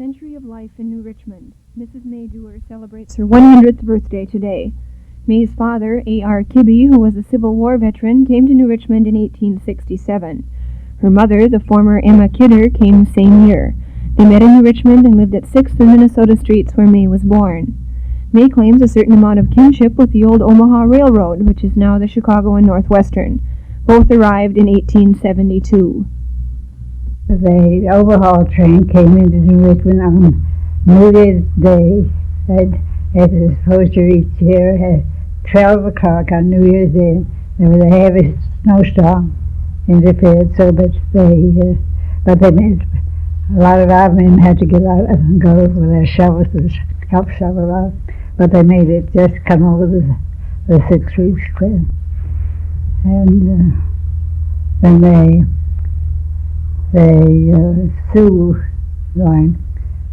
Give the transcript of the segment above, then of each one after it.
century of life in New Richmond, Mrs. May Dewar celebrates her 100th birthday today. May's father, A.R. Kibbe, who was a Civil War veteran, came to New Richmond in 1867. Her mother, the former Emma Kidder, came the same year. They met in New Richmond and lived at 6th and Minnesota Streets, where May was born. May claims a certain amount of kinship with the old Omaha Railroad, which is now the Chicago and Northwestern. Both arrived in 1872. The overhaul train came into New Richmond on New Year's Day. It was supposed to reach here at 12 o'clock on New Year's Day. There was a heavy snowstorm interfered, so that they made a lot of our men had to get out and go with their shovels to help shovel out. But they made it just come over the 6th Street Square. And then the Sioux line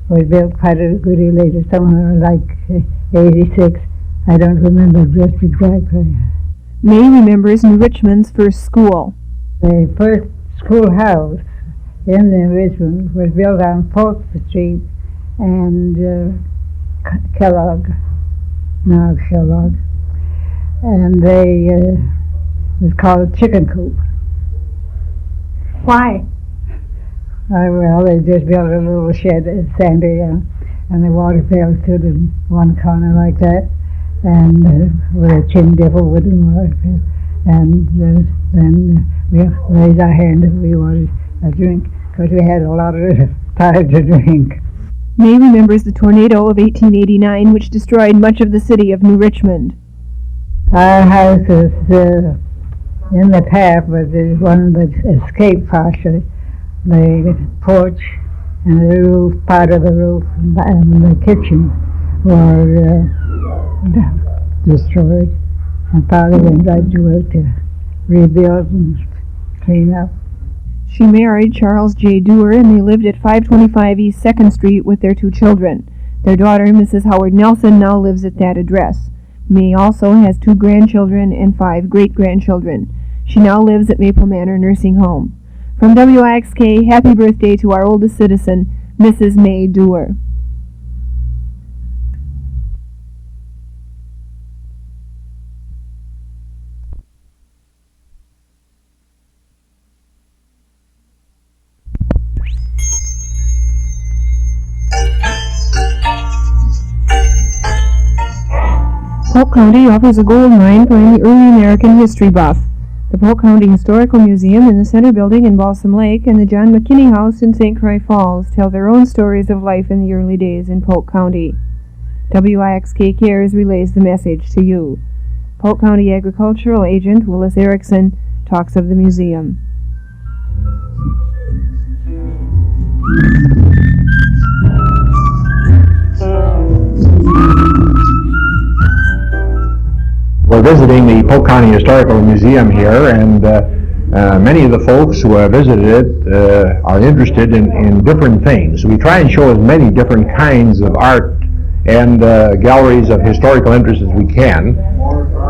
was built quite a good deal later, somewhere like 86. I don't remember just exactly. May remembers New Richmond's first school. The first schoolhouse in New Richmond was built on Polk Street and Kellogg, now Kellogg, and it was called Chicken Coop. Why? Well, they just built a little shed at Sandy, and the water pail stood in one corner like that, and with a chin dipper wooden water pail. And then we raised our hand if we wanted a drink, because we had a lot of time to drink. May remembers the tornado of 1889, which destroyed much of the city of New Richmond. Our house is in the path, but there's one that escaped partially. The porch and the roof, part of the roof, and the kitchen were destroyed. And Father went right to work to rebuild and clean up. She married Charles J. Dewar, and they lived at 525 East 2nd Street with their 2 children. Their daughter, Mrs. Howard Nelson, now lives at that address. May also has 2 grandchildren and 5 great-grandchildren. She now lives at Maple Manor Nursing Home. From WIXK, happy birthday to our oldest citizen, Mrs. May Dewar. Polk County offers a gold mine for any early American history buff. The Polk County Historical Museum in the Center Building in Balsam Lake and the John McKinney House in St. Croix Falls tell their own stories of life in the early days in Polk County. WIXK Cares relays the message to you. Polk County Agricultural Agent Willis Erickson talks of the museum. We're visiting the Polk County Historical Museum here, and many of the folks who have visited it are interested in different things. We try and show as many different kinds of art and galleries of historical interest as we can.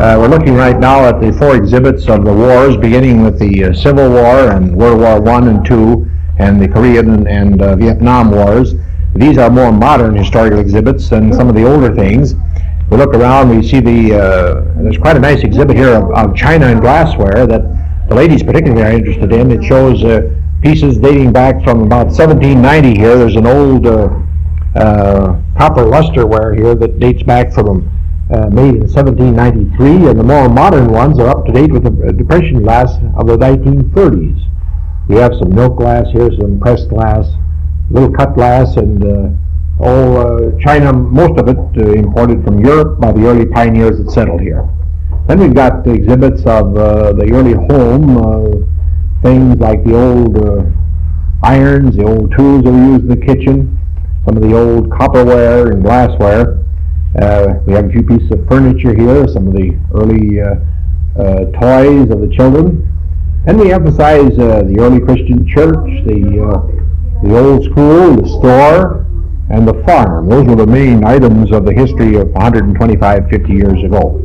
We're looking right now at the 4 exhibits of the wars, beginning with the Civil War and World War I and II, and the Korean and Vietnam Wars. These are more modern historical exhibits than some of the older things. We look around, we see there's quite a nice exhibit here of china and glassware that the ladies particularly are interested in. It shows pieces dating back from about 1790 here. There's an old copper lusterware here that dates back from made in 1793, and the more modern ones are up to date with the depression glass of the 1930s. We have some milk glass here, some pressed glass, little cut glass, and china, most of it imported from Europe by the early pioneers that settled here. Then we've got the exhibits of the early home, things like the old irons, the old tools that we used in the kitchen, some of the old copperware and glassware. We have a few pieces of furniture here, some of the early toys of the children. And we emphasize the early Christian church, the old school, the store, and the farm. Those were the main items of the history of 125, 50 years ago.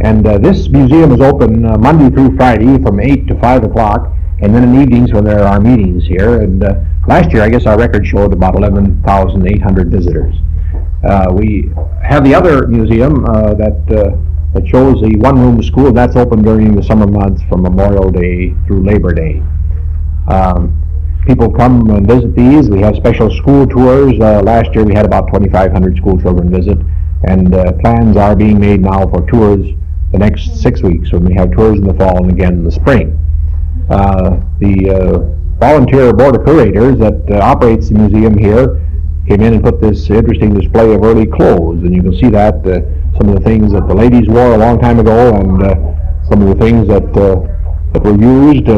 And this museum is open Monday through Friday from 8 to 5 o'clock, and then in the evenings when there are meetings here. And last year, I guess our record showed about 11,800 visitors. We have the other museum that shows the one-room school. That's open during the summer months from Memorial Day through Labor Day. People come and visit these. We have special school tours. Last year we had about 2,500 school children visit, and plans are being made now for tours the next 6 weeks, when we have tours in the fall and again in the spring. The volunteer board of curators that operates the museum here came in and put this interesting display of early clothes, and you can see that some of the things that the ladies wore a long time ago, and some of the things that were used.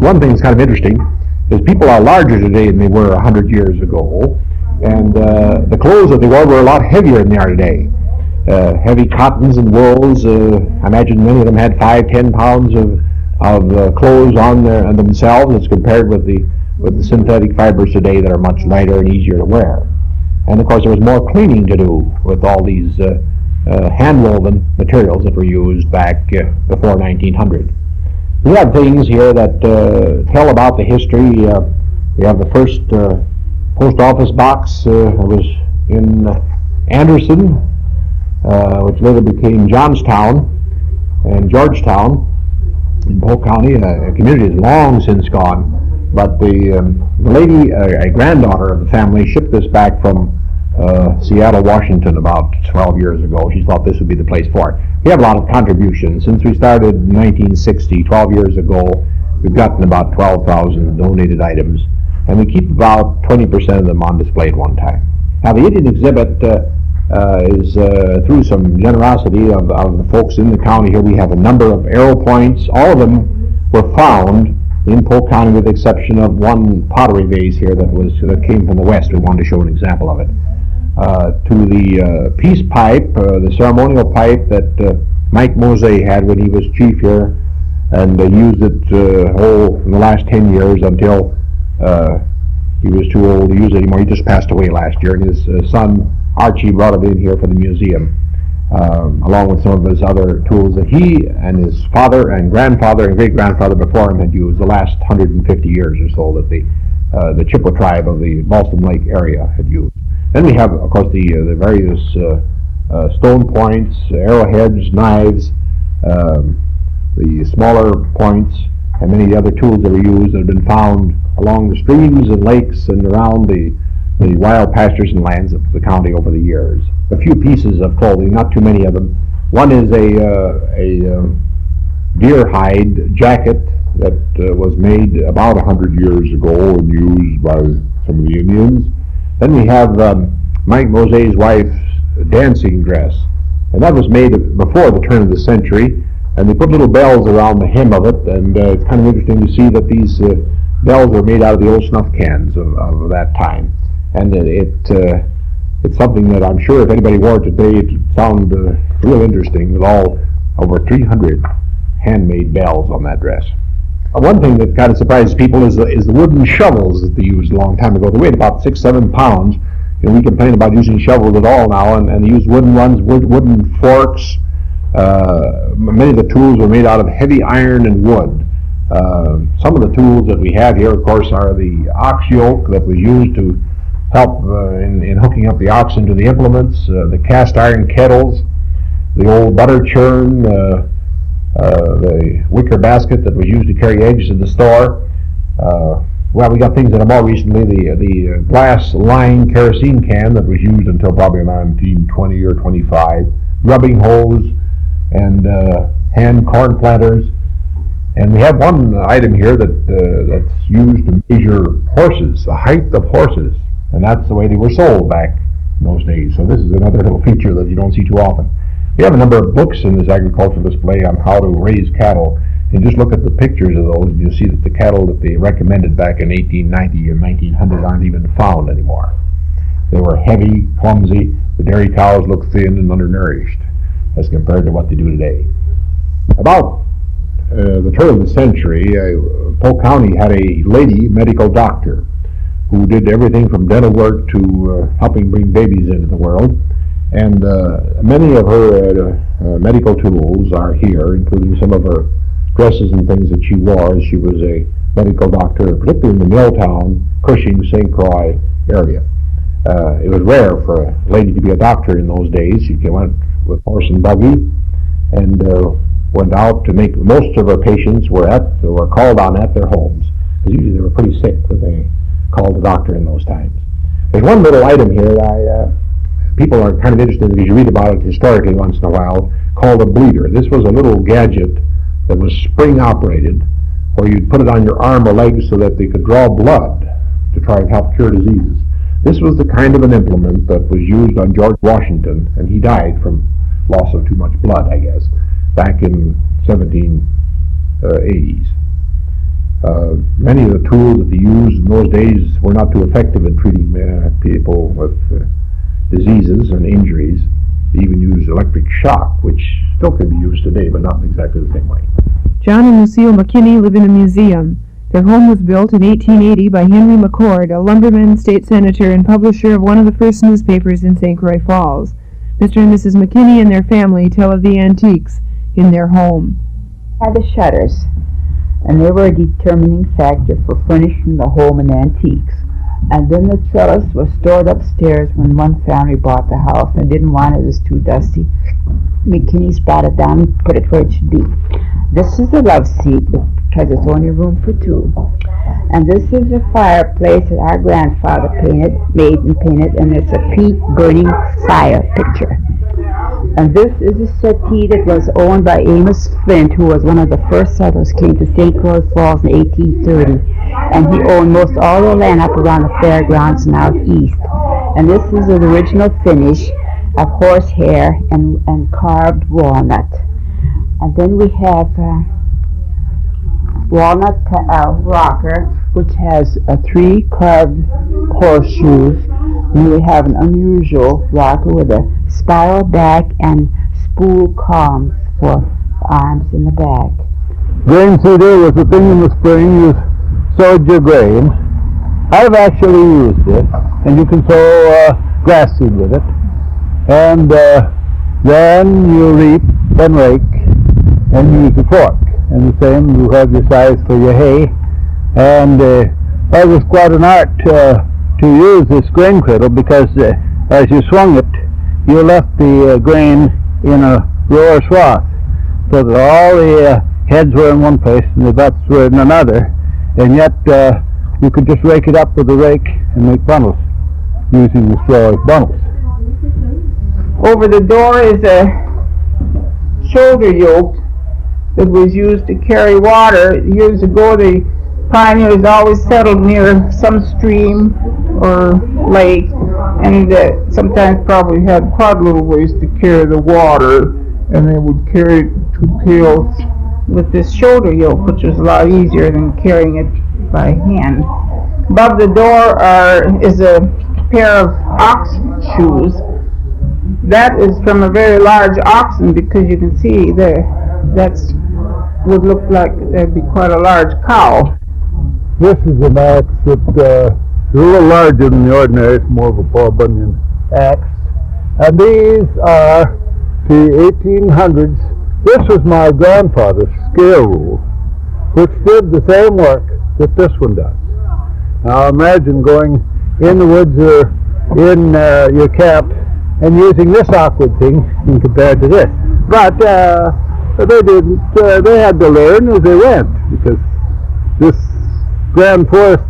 One thing that's kind of interesting is people are larger today than they were 100 years ago, and the clothes that they wore were a lot heavier than they are today. Heavy cottons and wools. I imagine many of them had 5-10 pounds of clothes on themselves, as compared with the synthetic fibers today that are much lighter and easier to wear. And of course there was more cleaning to do with all these hand-woven materials that were used back before 1900. We have things here that tell about the history. We have the first post office box. It was in Anderson, which later became Johnstown and Georgetown in Polk County. A community is long since gone. But the lady, a granddaughter of the family, shipped this back from Seattle, Washington about 12 years ago. She thought this would be the place for it. We have a lot of contributions. Since we started in 1960, 12 years ago, we've gotten about 12,000 donated items, and we keep about 20% of them on display at one time. Now, the Indian exhibit is through some generosity of the folks in the county here. We have a number of arrow points. All of them were found in Polk County, with the exception of one pottery vase here that came from the West. We wanted to show an example of it. To the peace pipe, the ceremonial pipe that Mike Mose had when he was chief here, and they used it in the last 10 years until he was too old to use it anymore. He just passed away last year, and his son Archie brought it in here for the museum, along with some of his other tools that he and his father and grandfather and great-grandfather before him had used the last 150 years or so, that the Chippewa tribe of the Ballston Lake area had used. Then we have, of course, the various stone points, arrowheads, knives, the smaller points, and many of the other tools that are used that have been found along the streams and lakes and around the wild pastures and lands of the county over the years. A few pieces of clothing, not too many of them. One is a deer hide jacket that was made about 100 years ago and used by some of the Indians. Then we have Mike Mose's wife's dancing dress, and that was made before the turn of the century, and they put little bells around the hem of it, and it's kind of interesting to see that these bells were made out of the old snuff cans of that time. And it's something that I'm sure if anybody wore it today, it would sound real interesting, with all over 300 handmade bells on that dress. One thing that kind of surprises people is the wooden shovels that they used a long time ago. They weighed about 6-7 pounds. You know, we complain about using shovels at all now, and they use wooden ones, wooden forks. Many of the tools were made out of heavy iron and wood. Some of the tools that we have here, of course, are the ox yoke that was used to help in hooking up the oxen to the implements, the cast iron kettles, the old butter churn, the wicker basket that was used to carry eggs to the store. Well, we got things that are more recently, the glass line kerosene can that was used until probably 1920 or 25, rubbing hose, and hand corn planters. And we have one item here that's used to measure horses, the height of horses, and that's the way they were sold back in those days. So this is another little feature that you don't see too often. We have a number of books in this agricultural display on how to raise cattle, and just look at the pictures of those, and you'll see that the cattle that they recommended back in 1890 and 1900 aren't even found anymore. They were heavy, clumsy. The dairy cows look thin and undernourished as compared to what they do today. About the turn of the century, Polk County had a lady medical doctor who did everything from dental work to helping bring babies into the world. And many of her medical tools are here, including some of her dresses and things that she wore, as she was a medical doctor, particularly in the Milltown, Cushing, St. Croix area. It was rare for a lady to be a doctor in those days. She went with horse and buggy and went out to make most of her patients were called on at their homes. Because usually they were pretty sick when they called a doctor in those times. There's one little item here that people are kind of interested in, if you read about it historically once in a while, called a bleeder. This was a little gadget that was spring operated, where you'd put it on your arm or leg so that they could draw blood to try and help cure diseases. This was the kind of an implement that was used on George Washington, and he died from loss of too much blood, I guess, back in 1780s. Many of the tools that they used in those days were not too effective in treating people with diseases and injuries. They even used electric shock, which still can be used today, but not exactly the same way. John and Lucille McKinney live in a museum. Their home was built in 1880 by Henry McCord, a lumberman, state senator, and publisher of one of the first newspapers in St. Croix Falls. Mr. and Mrs. McKinney and their family tell of the antiques in their home. Had the shutters, and they were a determining factor for furnishing the home in antiques. And then the trellis was stored upstairs when one family bought the house and didn't want it as too dusty. McKinney's brought it down and put it where it should be. This is the love seat because it's only room for two. And this is the fireplace that our grandfather made and painted, and it's a peat burning fire picture. And this is a settee that was owned by Amos Flint, who was one of the first settlers, came to St. Croix Falls in 1830. And he owned most all the land up around the fairgrounds and out east. And this is the original finish of horsehair and carved walnut. And then we have walnut rocker, which has 3 carved horseshoes. And we have an unusual rocker with a spiral back and spool columns for the arms in the back. Grain seeder was the thing in the spring. You sowed your grain. I've actually used it, and you can sow grass seed with it. And then you reap and rake, and you use a fork. And the same, you have your size for your hay. And it was quite an art to use this grain cradle, because as you swung it, you left the grain in a row or swath, so that all the heads were in one place and the butts were in another, and yet you could just rake it up with a rake and make bundles using the straw as bundles. Over the door is a shoulder yoke that was used to carry water. Years ago, the pioneers always settled near some stream or lake, and sometimes probably had quite a little ways to carry the water, and they would carry it to pails with this shoulder yoke, which was a lot easier than carrying it by hand. Above the door is a pair of ox shoes. That is from a very large oxen, because you can see there, that's would look like that'd be quite a large cow. This is an axe that is a little larger than the ordinary. It's more of a Paul Bunyan axe. And these are the 1800s. This was my grandfather's scale rule, which did the same work that this one does. Now imagine going in the woods or in your camp and using this awkward thing in compared to this. But they didn't. They had to learn as they went, because this grand forest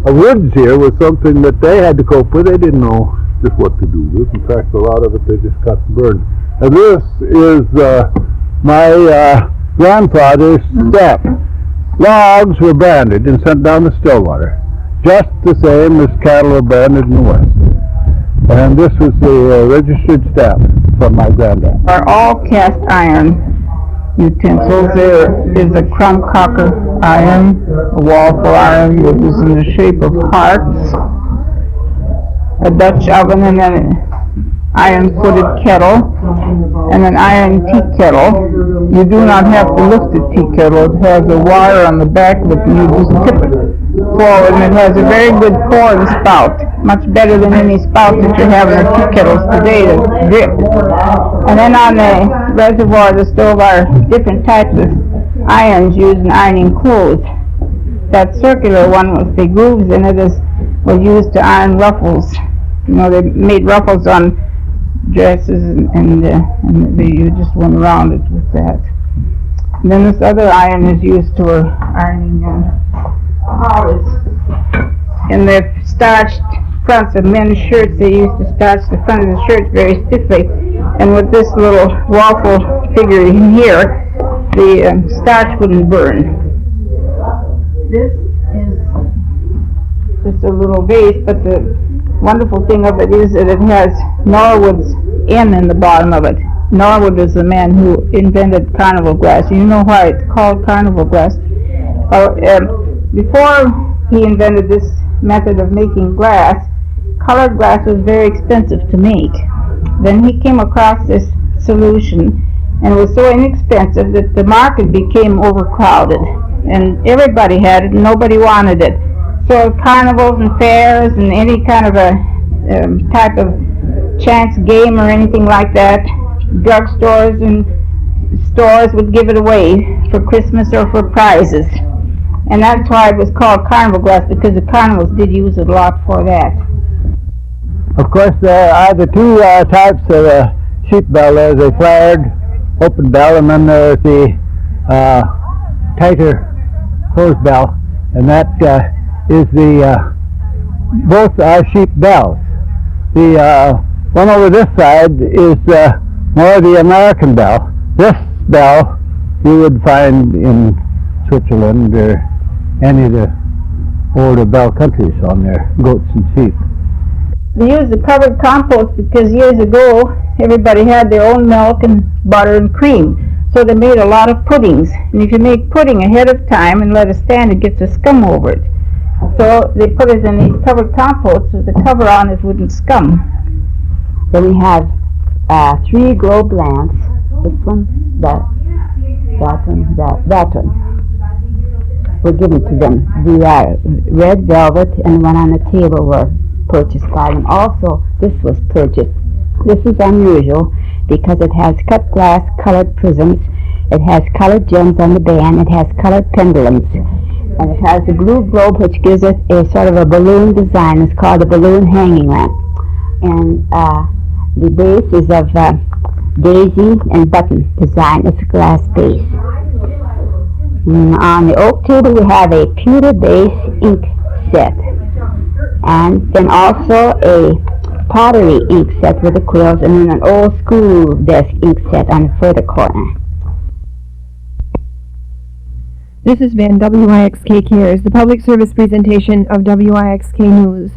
of woods here was something that they had to cope with. They didn't know just what to do with. In fact, a lot of it they just got burned. And this is my grandfather's step. Logs were branded and sent down to Stillwater, just the same as cattle are branded in the West. And this was the registered step from my granddad. Are all cast iron utensils. There is a crumbcocker iron, a waffle iron, which is in the shape of hearts, a Dutch oven, and an iron-footed kettle, and an iron tea kettle. You do not have to lift the tea kettle. It has a wire on the back of it, and you just tip it forward, and it has a very good pouring spout, much better than any spout that you have in the tea kettles today that drip. And then on the reservoir of the stove are different types of irons used in ironing clothes. That circular one with the grooves in it was used to iron ruffles. You know, they made ruffles on dresses, and you just went around it with that. And then this other iron is used for ironing collars. And the starched fronts of men's shirts, they used to starch the front of the shirts very stiffly. And with this little waffle figure in here, the starch wouldn't burn. This is just a little vase, but the wonderful thing of it is that it has Norwood's N in the bottom of it. Norwood is the man who invented carnival glass. You know why it's called carnival glass? Before he invented this method of making glass, colored glass was very expensive to make. Then he came across this solution, and it was so inexpensive that the market became overcrowded, and everybody had it and nobody wanted it. So carnivals and fairs and any kind of a type of chance game or anything like that, drugstores and stores would give it away for Christmas or for prizes. And that's why it was called carnival glass, because the carnivals did use it a lot for that. Of course, there are the two types of sheep bell. There's a flared open bell, and then there's the tighter closed bell, and that is the both are sheep bells. The one over this side is more the American bell. This bell you would find in Switzerland or any of the older bell countries on their goats and sheep. They used the covered compost because years ago everybody had their own milk and butter and cream. So they made a lot of puddings. And if you make pudding ahead of time and let it stand, it gets a scum over it. So they put it in these covered composts so the cover on it wouldn't scum. Then we have 3 globe lamps. This one, that one. Were given to them. The red velvet and one on the table were purchased by them. Also, this was purchased. This is unusual because it has cut glass colored prisms, it has colored gems on the band, it has colored pendulums, and it has a blue globe which gives it a sort of a balloon design. It's called a balloon hanging lamp. And the base is of daisy and button design. It's a glass base. On the oak table we have a pewter base ink set, and then also a pottery ink set with the quills, and then an old school desk ink set on the further corner. This has been WIXK Cares, the public service presentation of WIXK News.